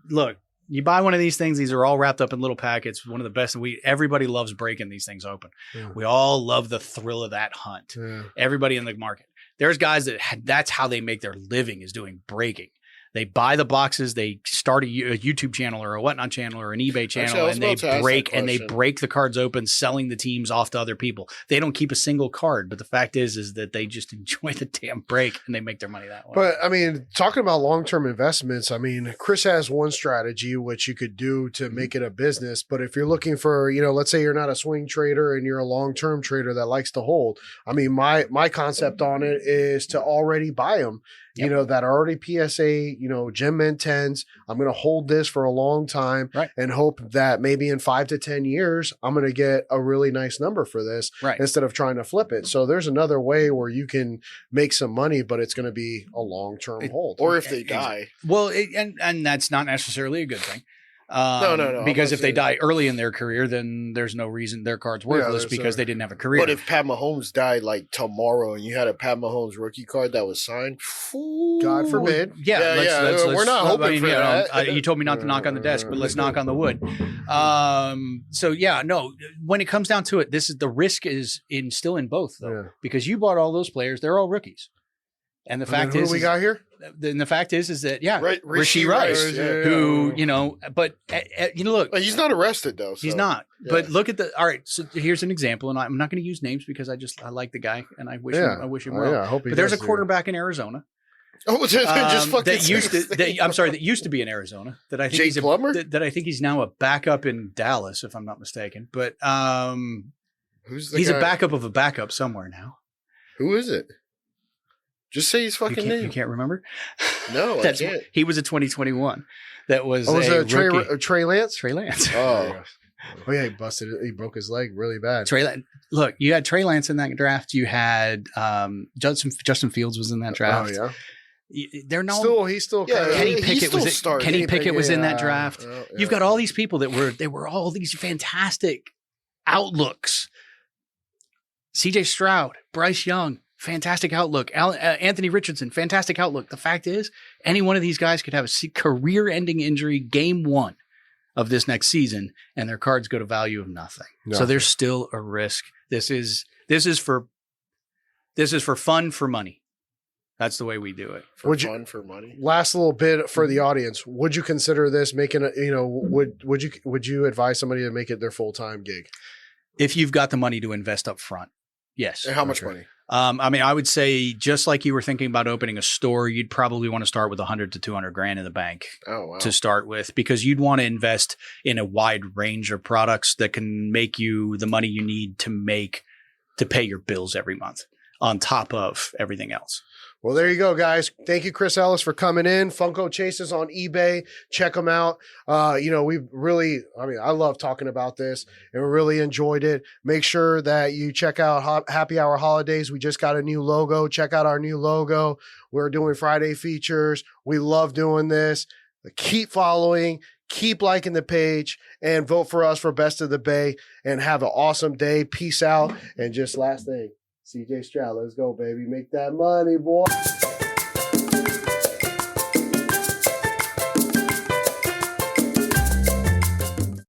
Look, you buy one of these things. These are all wrapped up in little packets. One of the best. Everybody loves breaking these things open. Yeah. We all love the thrill of that hunt. Yeah. Everybody in the market. There's guys that's how they make their living, is doing breaking. They buy the boxes, they start a YouTube channel or a whatnot channel or an eBay channel, and they break the cards open, selling the teams off to other people. They don't keep a single card, but the fact is that they just enjoy the damn break and they make their money that way. But I mean, talking about long-term investments, I mean, Chris has one strategy which you could do to make it a business. But if you're looking for, let's say you're not a swing trader and you're a long-term trader that likes to hold. I mean, my concept on it is to already buy them. Yep. That are already PSA, Gem Mint 10s. I'm going to hold this for a long time and hope that maybe in 5 to 10 years, I'm going to get a really nice number for this instead of trying to flip it. So there's another way where you can make some money, but it's going to be a long-term hold. Or if they die. Well, and that's not necessarily a good thing. No. Because if they die early in their career, then there's no reason their card's worthless because they didn't have a career. But if Pat Mahomes died like tomorrow and you had a Pat Mahomes rookie card that was signed, God forbid. Let's we're not hoping for that. You told me not to knock on the desk, but let's knock on the wood. When it comes down to it, the risk is still in both though, because you bought all those players; they're all rookies. And the fact is, we got here. Then the fact is that Rashee Rice, who but look, he's not arrested though. So. He's not. Yeah. But look at all right. So here's an example, and I'm not going to use names because I like the guy and I wish him well. I hope he but there's a quarterback in Arizona. Oh, just fucking that used to be in Arizona. That I think Jake Plummer. That I think he's now a backup in Dallas, if I'm not mistaken. But he's a backup of a backup somewhere now. Who is it? Just say his fucking name. You can't remember? No, I can't. He was a 2021. That was Trey Lance? Trey Lance. Oh. Oh yeah, he broke his leg really bad. Look, you had Trey Lance in that draft. You had Justin Fields was in that draft. Oh yeah. They're not he's still Kenny Pickett was in that draft. Yeah. You've got all these people that were all these fantastic outlooks. CJ Stroud, Bryce Young, fantastic outlook. Anthony Richardson, fantastic outlook. The fact is, any one of these guys could have a career-ending injury game one of this next season, and their cards go to value of nothing. So there's still a risk. This is for fun for money. That's the way we do it. For money. Last little bit for the audience. Would you consider this making a, would you advise somebody to make it their full-time gig? If you've got the money to invest up front. Yes. And how much money? I would say just like you were thinking about opening a store, you'd probably want to start with 100 to 200 grand in the bank to start with, because you'd want to invest in a wide range of products that can make you the money you need to pay your bills every month on top of everything else. Well, there you go, guys. Thank you, Chris Ellis, for coming in. Funko Chases on eBay. Check them out. I love talking about this and we really enjoyed it. Make sure that you check out Happy Hour Holidays. We just got a new logo. Check out our new logo. We're doing Friday features. We love doing this. Keep following, keep liking the page, and vote for us for Best of the Bay, and have an awesome day. Peace out. And just last thing. CJ Stroud, let's go, baby. Make that money, boy.